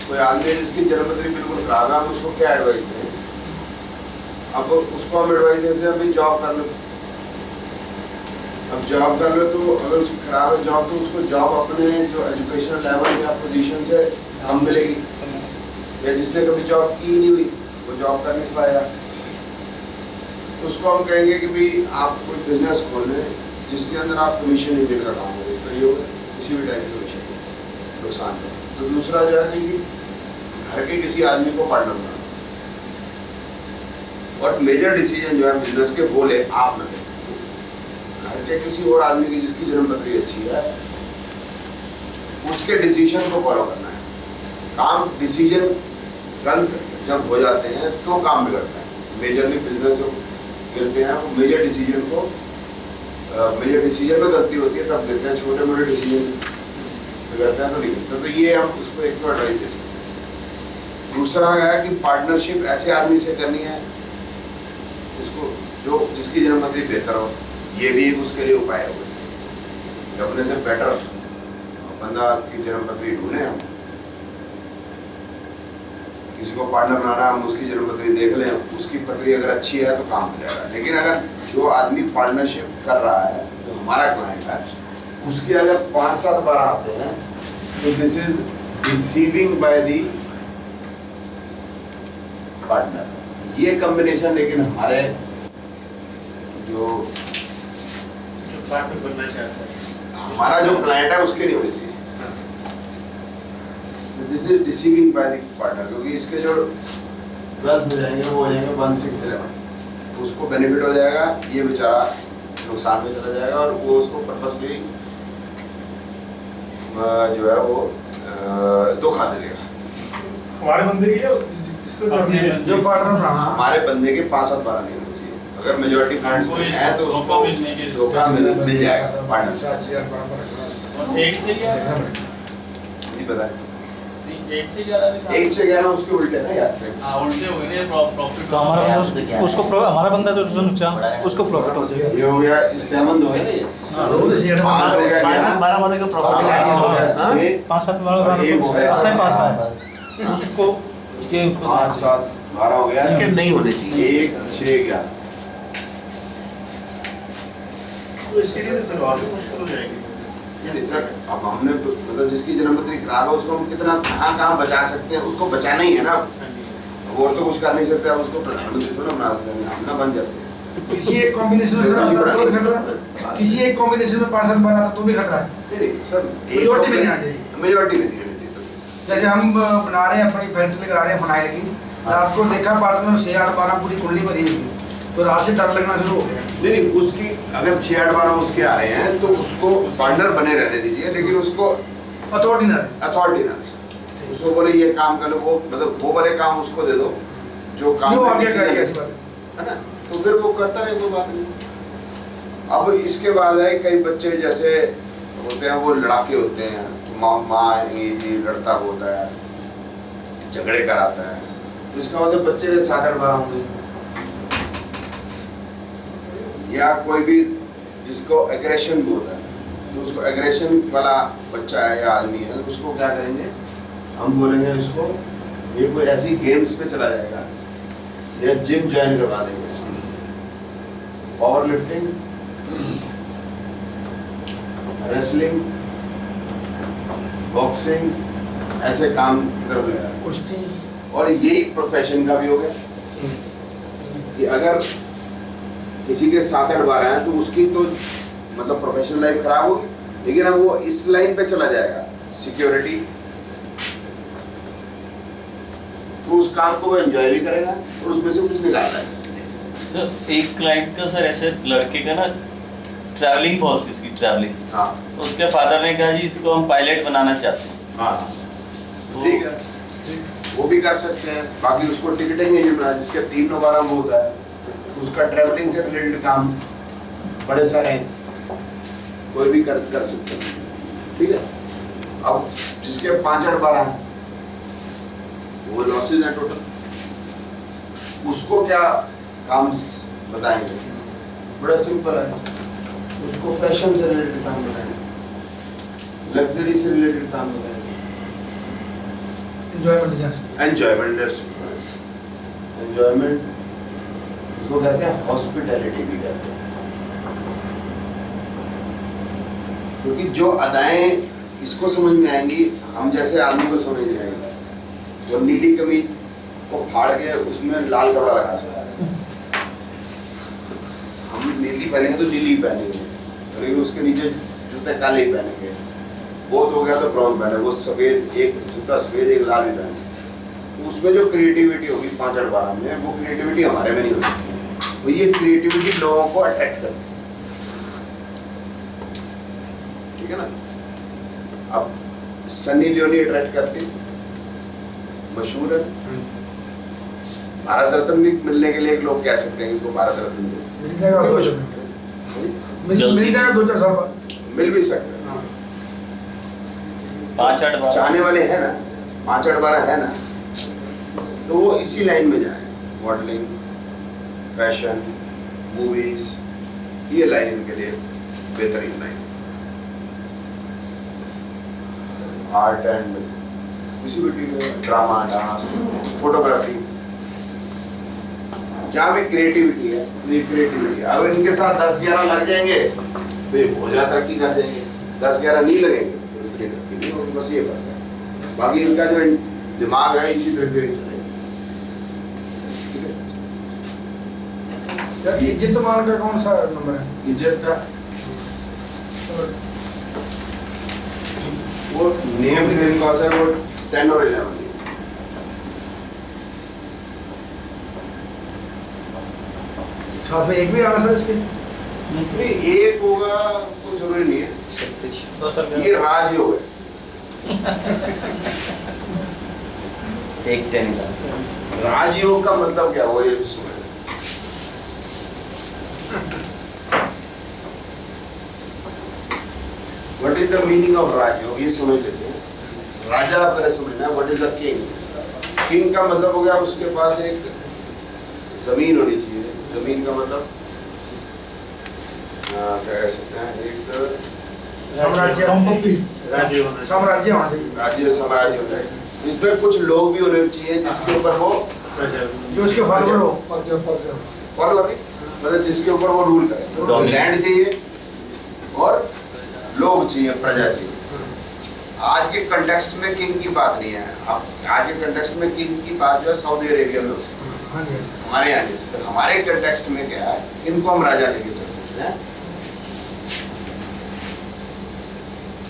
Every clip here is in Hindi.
कोई आदमी जिसकी जन्मपत्री बिल्कुल खराब है, हम उसको क्या एडवाइस दें? अब उसको हम एडवाइस देते हैं भाई जॉब कर लो। अब जॉब कर लो तो अगर उसकी खराब है जॉब, तो उसको जॉब अपने जो एजुकेशन लेवल या पोजीशन से कम मिलेगी, या जिसने कभी जॉब की ही नहीं हुई वो जॉब कर नहीं पाया, तो उसको हम कहेंगे कि भाई आप कोई बिजनेस खोल लें जिसके अंदर आप कमीशन नहीं देकर काम करें, तो ये किसी भी टाइप की कमीशन नुकसान है। तो दूसरा जो है कि घर के किसी आदमी को पार्टनर बनाना, और मेजर डिसीजन जो है बिजनेस के वो ले आप न लें, घर के किसी और आदमी की जिसकी जन्मपत्री अच्छी है उसके डिसीजन को फॉलो करना है। काम डिसीजन गलत जब हो जाते हैं तो काम बिगड़ता है। मेजरली बिजनेस जो गिरते हैं वो मेजर डिसीजन में गलती होती है तब गिरते हैं, छोटे मोटे डिसीजन बिगड़ते हैं तो नहीं गिरते। तो ये हम उसको एक तो एडवाइस दे सकते हैं। दूसरा है कि पार्टनरशिप ऐसे आदमी से करनी है उसको जो जिसकी जन्मपत्री बेहतर हो, ये भी उसके लिए उपाय हो। अपने से बेटर बंदा की जन्मपत्री ढूंढे हम, किसी को पार्टनर बनाना, हम उसकी जन्मपत्री देख लें, उसकी पत्री अगर अच्छी है तो काम हो जाएगा। लेकिन अगर जो आदमी पार्टनरशिप कर रहा है, जो हमारा क्लाइंट है, उसके अगर 5-7 बार आते हैं तो this is deceiving by the partner. ये कॉम्बिनेशन लेकिन हमारे जो पार्टनर बनना चाहता है, हमारा जो क्लाइंट है उसके नहीं होनी चाहिए। This is deceiving by the partner, क्योंकि इसके जो 12 हो जाएंगे वो हो जाएंगे 1611, तो उसको बेनिफिट हो जाएगा, ये बेचारा नुकसान में चला जाएगा, और वो उसको पर्पसली जो है वो धोखा दे देगा। हमारे बंदे की जो पार्टनर बनाना, हमारे बंदे के 5-7 12 नहीं होना चाहिए। अगर मेजोरिटी क्लाइंट्स में है तो उसको धोखा मिल जाएगा पार्टनर से। जी बताएं। 1 से 11 उसके उल्टे ना यार, उल्टे हो गए प्रॉफिट। तो हमारा बंदा तो नुकसान, उसको प्रॉफिट हो जाएगा। ये हो गया, इससे हम हो गया ना, ये 5 हो गया, 12 वाले का प्रॉफिट है। 5-7 वाला सही बात है, उसको ये 5-7 12 हो गया, इसके नहीं होने चाहिए। 1 6 11। तो इसके लिए तो फिर और भी मुश्किल हो जाएगी। सर अब हमने मतलब जिसकी जन्मपत्री खराब है उसको हम कितना कहाँ बचा सकते हैं, उसको बचाना ही है ना। वो तो कुछ कर नहीं सकते, अब उसको प्रधानमंत्री थोड़ा बना सकते हैं, हम ना बन जाते हैं। किसी एक कॉम्बिनेशन में किसी एक कॉम्बिनेशन में 5-7 बार आता तो भी खतरा है। नहीं सर, मेजॉरिटी में नहीं आना चाहिए। मेजॉरिटी में नहीं होनी चाहिए। जैसे हम बना रहे हैं अपनी फैक्ट्री लगा रहे हैं बनाए की, रात को देखा पार्टनर 6-8-12 पूरी कुंडली भरी हुई है, तो रात से डर लगना शुरू हो गया। नहीं उसकी अगर 6-8 उसके आ रहे हैं तो उसको पार्टनर बने रहने दीजिए, लेकिन उसको अथॉरिटी ना दे। अथॉरिटी ना दे। उसको बोले ये काम कर लो, वो मतलब वो वाले काम उसको दे दो जो काम आगे करेगा, है ना, तो फिर वो करता रहे, कोई बात नहीं। अब इसके बाद है कई बच्चे जैसे होते हैं वो लड़ाके होते हैं, माँ ये लड़ता होता है, झगड़े कराता है, तो इसका मतलब बच्चे 7-8 होंगे। या कोई भी जिसको एग्रेशन बोलता है, तो उसको एग्रेशन वाला बच्चा है या आदमी है, तो उसको क्या करेंगे, हम बोलेंगे इसको ये कोई ऐसी गेम्स पे चला जाएगा या जिम ज्वाइन करवा देंगे इसको, पावर लिफ्टिंग, रेसलिंग, बॉक्सिंग, ऐसे काम कर लेगा। कुश्ती, और यही प्रोफेशन का भी हो गया कि अगर किसी के 7-8 हैं तो उसकी तो मतलब प्रोफेशनल लाइफ खराब होगी, लेकिन अब वो इस लाइन पे चला जाएगा सिक्योरिटी, तो उस काम को वो एंजॉय भी करेगा और उसमें से कुछ निकाल पाएगा। सर एक क्लाइंट का सर ऐसे लड़के का ना ट्रैवलिंग बहुत थी उसकी ट्रैवलिंग, हाँ तो उसके फादर ने कहा जी इसको हम पायलट बनाना चाहते हैं। हाँ ठीक है, वो भी कर सकते हैं। बाकी उसको टिकटिंग एजेंट बना जिसके 3-9-12 में होता है, उसका ट्रैवलिंग से रिलेटेड काम बड़े सारे हैं, कोई भी कर सकते हैं, ठीक है। अब जिसके 5-8-12 हैं वो लॉसेज है टोटल, उसको क्या काम बताएंगे, बड़ा सिंपल है, उसको फैशन से रिलेटेड काम बताएंगे, लग्जरी से रिलेटेड काम बताएंगे, एंजॉयमेंट जैसे एंजॉयमेंट इंडस्ट्री, एंजॉयमेंट इसको कहते हैं, हॉस्पिटैलिटी भी कहते हैं, क्योंकि जो अदाएं इसको समझ में आएंगी, हम जैसे आदमी को समझ नहीं आएंगी। वो नीली कमीज को फाड़ के उसमें लाल कपड़ा लगा सकता है, हम नीली पहनेंगे तो नीली पहनेंगे, लेकिन उसके नीचे जूते काले ही पहनेंगे। बहुत हो गया तो ब्राउन पहने, वो सफेद, एक जूता सफेद एक लाल भी पहन सकते। तो उसमें जो क्रिएटिविटी होगी 5 8 12 में, वो क्रिएटिविटी हमारे में नहीं होती। तो ये क्रिएटिविटी लोगों को अट्रैक्ट करती है, ठीक है ना। अब सनी लियोनी अट्रैक्ट करती, मशहूर है, भारत रत्न भी मिलने के लिए एक लोग कह सकते हैं कि इसको भारत रत्न दे, मिल जाएगा तो मिल जाएगा 2-4 साल बाद, मिल भी सकते हैं। 5 8 12 चाहने वाले हैं ना, 5 8 12 है ना, तो वो इसी लाइन में जाए, मॉडलिंग, फैशन, मूवीज, ये लाइन इनके लिए बेहतरीन लाइन। आर्ट एंड किसी भी ड्रामा, डांस, फोटोग्राफी, जहाँ भी क्रिएटिविटी है, ये क्रिएटिविटी। अगर इनके साथ 10 11 लग जाएंगे तो ये बहुत ज़्यादा तरक्की कर जाएंगे, 10 11 नहीं लगेंगे तो इतनी तरक्की नहीं होगी, बस ये फर्क है। बाकी इनका जो दिमाग है इसी तरह से चलेगा। इज्जत मान का कौन सा नंबर है? इज्जत का वो नेम फ्रेम का असर वो 10 और 11 है। साथ में एक भी आना सर इसके? नहीं, एक होगा कोई जरूरी नहीं है, ये राजयोग है। एक 10 का राजयोग का मतलब क्या हुआ ये समझ। What is the meaning of Rajyog, ये समझ लेते हैं। राजा पहले समझना है, what is the king. King का मतलब हो गया उसके पास एक जमीन होनी चाहिए। जमीन का मतलब क्या कह सकते हैं, एक साम्राज्य, संपत्ति, साम्राज्य होना चाहिए, राज्य साम्राज्य होता है। इसमें कुछ लोग भी होने चाहिए जिसके ऊपर वो जो उसके फॉलोअर हो, फॉलोअर नहीं, मतलब जिसके ऊपर वो रूल करे। लैंड चाहिए और लोग चाहिए, प्रजा चाहिए। आज के कंटेक्स्ट में किंग की बात नहीं है। अब आज के कंटेक्स्ट में किंग की बात जो है सऊदी अरेबिया में उसकी, हमारे यहाँ नहीं। तो हमारे कंटेक्स्ट में क्या है, इनको हम राजा लेके चल सकते हैं।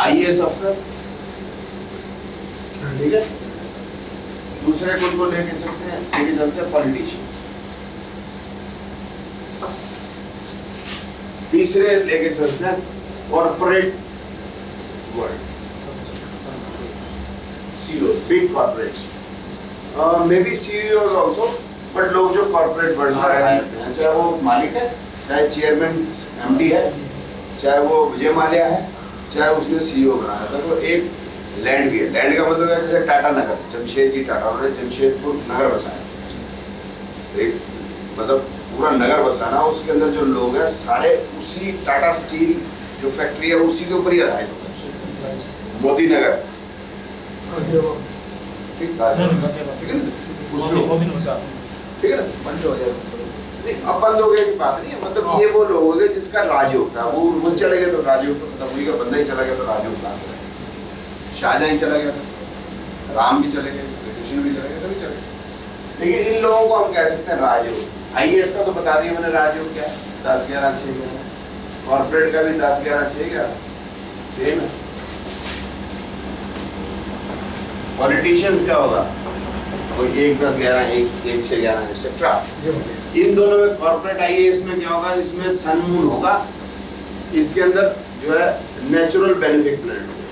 IAS अफसर, ठीक है। दूसरे को उनको लेके चलते हैं, लेके चलते हैं पॉलिटिशियन। तीसरे लेके चलते हैं corporate world, CEO, big corporates, may be CEOs also, but लोग जो कॉर्पोरेट वर्ल्ड में हैं, चाहे वो मालिक है, चाहे चेयरमैन MD है, चाहे वो विजय माल्या है, चाहे उसने CEO बनाया था। तो एक लैंड भी है। लैंड का मतलब है जैसे टाटा नगर, जमशेद जी टाटा, उन्होंने जमशेदपुर नगर बसाया। एक मतलब पूरा नगर बसाना, उसके अंदर जो लोग हैं सारे उसी टाटा स्टील जो फैक्ट्री है उसी के ऊपर ही आधारित होता है। मोदी नगर, ठीक है ना, उसमें ठीक है ना, बंद हो गया। नहीं, अब बंद हो गया की बात नहीं है, मतलब ये वो लोग हो गए जिसका राजयोग था, वो चले गए तो राजयोग, मतलब वही का बंदा ही चला गया तो राजयोग कहाँ से रहेगा। शाहजहां ही चला गया सब, राम भी चले गए, कृष्ण भी चले गए, सभी चले गए। लेकिन इन लोगों को हम कह सकते हैं राजयोग। IAS का तो बता दिया मैंने राजयोग क्या है, 10 11 6 11। कॉर्पोरेट का भी 10 11 6 11 सेम है। पॉलिटिशियंस क्या होगा, कोई 1 10 11 1 6 11 एक्सेट्रा। इन दोनों में कॉर्पोरेट IAS में क्या होगा, इसमें सन मून होगा, इसके अंदर जो है नेचुरल बेनिफिट प्लान होगा,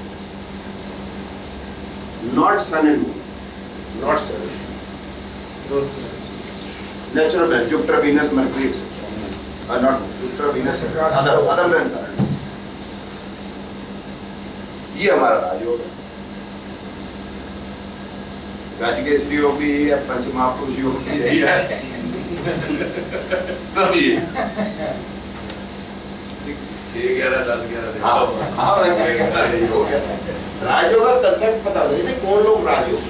not sun and moon, not sun natural benefit, Jupiter Venus Mercury etcetera, not Jupiter Venus other than sun. ये हमारा राजयोग है। गजकेसरी योगी है, पंचमहापुरुष योगी यही है। तब ये 6 11 10 11 राजयोग का कंसेप्ट पता नहीं कौन लोग राजयोग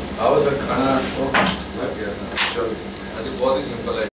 चलो अभी बहुत ही सिंपल है।